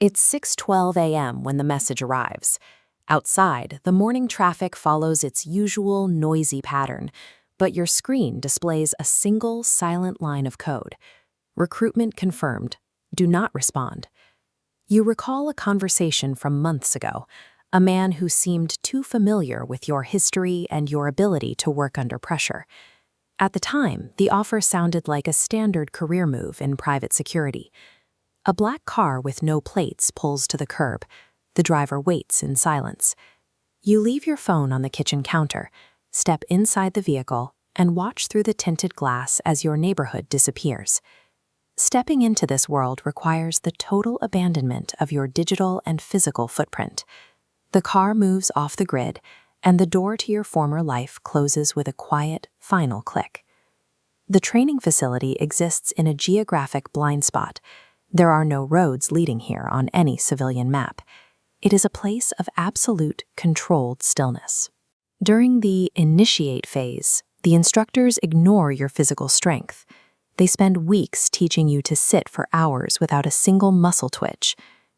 It's 6:12 a.m. when the message arrives. Outside, the morning traffic follows its usual noisy pattern, but your screen displays a single silent line of code. Recruitment confirmed. Do not respond. You recall a conversation from months ago, a man who seemed too familiar with your history and your ability to work under pressure. At the time, the offer sounded like a standard career move in private security. A black car with no plates pulls to the curb. The driver waits in silence. You leave your phone on the kitchen counter, step inside the vehicle, and watch through the tinted glass as your neighborhood disappears. Stepping into this world requires the total abandonment of your digital and physical footprint. The car moves off the grid, and the door to your former life closes with a quiet, final click. The training facility exists in a geographic blind spot. There are no roads leading here on any civilian map. It is a place of absolute, controlled stillness. During the initiate phase, the instructors ignore your physical strength. They spend weeks teaching you to sit for hours without a single muscle twitch,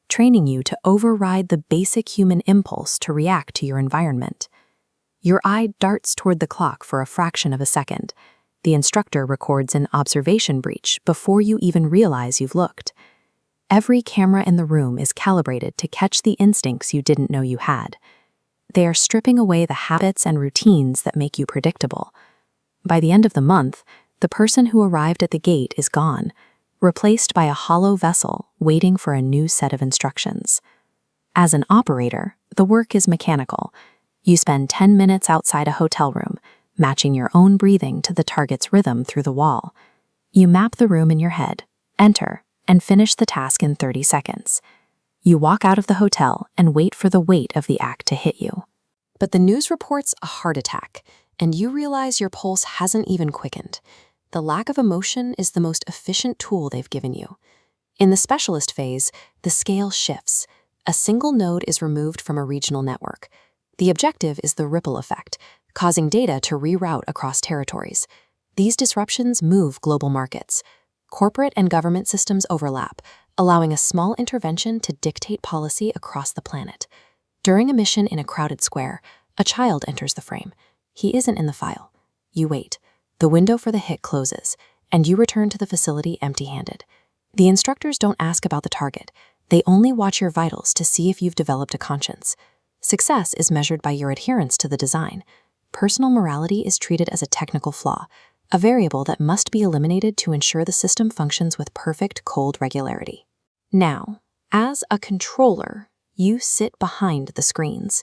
training you to override the basic human impulse to react to your environment. Your eye darts toward the clock for a fraction of a second. The instructor records an observation breach before you even realize you've looked. Every camera in the room is calibrated to catch the instincts you didn't know you had. They are stripping away the habits and routines that make you predictable. By the end of the month, the person who arrived at the gate is gone, replaced by a hollow vessel waiting for a new set of instructions. As an operator, the work is mechanical. You spend 10 minutes outside a hotel room, matching your own breathing to the target's rhythm through the wall. You map the room in your head, enter, and finish the task in 30 seconds. You walk out of the hotel and wait for the weight of the act to hit you. But the news reports a heart attack, and you realize your pulse hasn't even quickened. The lack of emotion is the most efficient tool they've given you. In the specialist phase, the scale shifts. A single node is removed from a regional network. The objective is the ripple effect, causing data to reroute across territories. These disruptions move global markets. Corporate and government systems overlap, allowing a small intervention to dictate policy across the planet. During a mission in a crowded square, a child enters the frame. He isn't in the file. You wait. The window for the hit closes, and you return to the facility empty-handed. The instructors don't ask about the target. They only watch your vitals to see if you've developed a conscience. Success is measured by your adherence to the design. Personal morality is treated as a technical flaw, a variable that must be eliminated to ensure the system functions with perfect cold regularity. Now, as a controller, you sit behind the screens.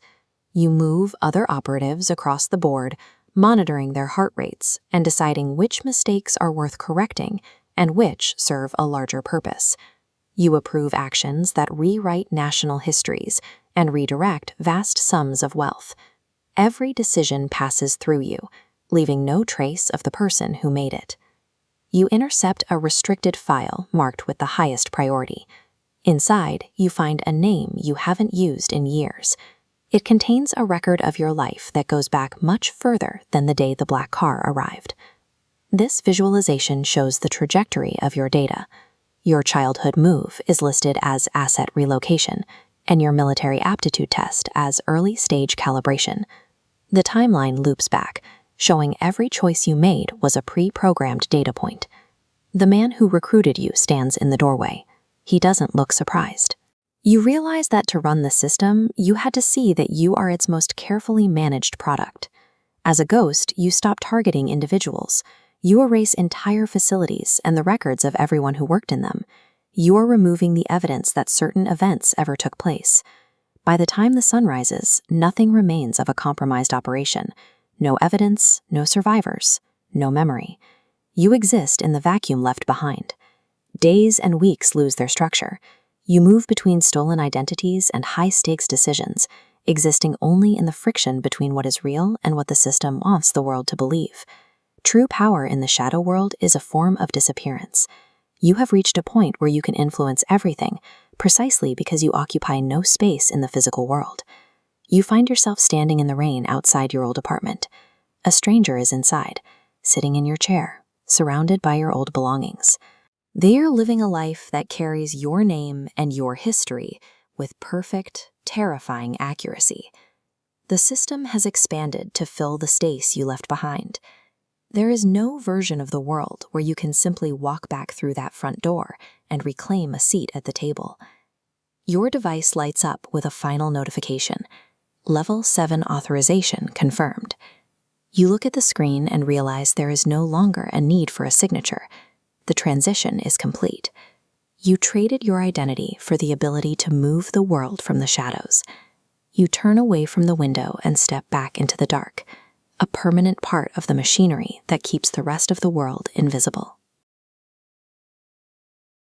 You move other operatives across the board, monitoring their heart rates and deciding which mistakes are worth correcting and which serve a larger purpose. You approve actions that rewrite national histories and redirect vast sums of wealth. Every decision passes through you, leaving no trace of the person who made it. You intercept a restricted file marked with the highest priority. Inside, you find a name you haven't used in years. It contains a record of your life that goes back much further than the day the black car arrived. This visualization shows the trajectory of your data. Your childhood move is listed as asset relocation, and your military aptitude test as early-stage calibration. The timeline loops back, showing every choice you made was a pre-programmed data point. The man who recruited you stands in the doorway. He doesn't look surprised. You realize that to run the system, you had to see that you are its most carefully managed product. As a ghost, you stop targeting individuals. You erase entire facilities and the records of everyone who worked in them. You are removing the evidence that certain events ever took place. By the time the sun rises, nothing remains of a compromised operation. No evidence, no survivors, no memory. You exist in the vacuum left behind. Days and weeks lose their structure. You move between stolen identities and high-stakes decisions, existing only in the friction between what is real and what the system wants the world to believe. True power in the shadow world is a form of disappearance. You have reached a point where you can influence everything, precisely because you occupy no space in the physical world. You find yourself standing in the rain outside your old apartment. A stranger is inside, sitting in your chair, surrounded by your old belongings. They are living a life that carries your name and your history with perfect, terrifying accuracy. The system has expanded to fill the space you left behind. There is no version of the world where you can simply walk back through that front door and reclaim a seat at the table. Your device lights up with a final notification. Level 7 authorization confirmed. You look at the screen and realize there is no longer a need for a signature. The transition is complete. You traded your identity for the ability to move the world from the shadows. You turn away from the window and step back into the dark, a permanent part of the machinery that keeps the rest of the world invisible.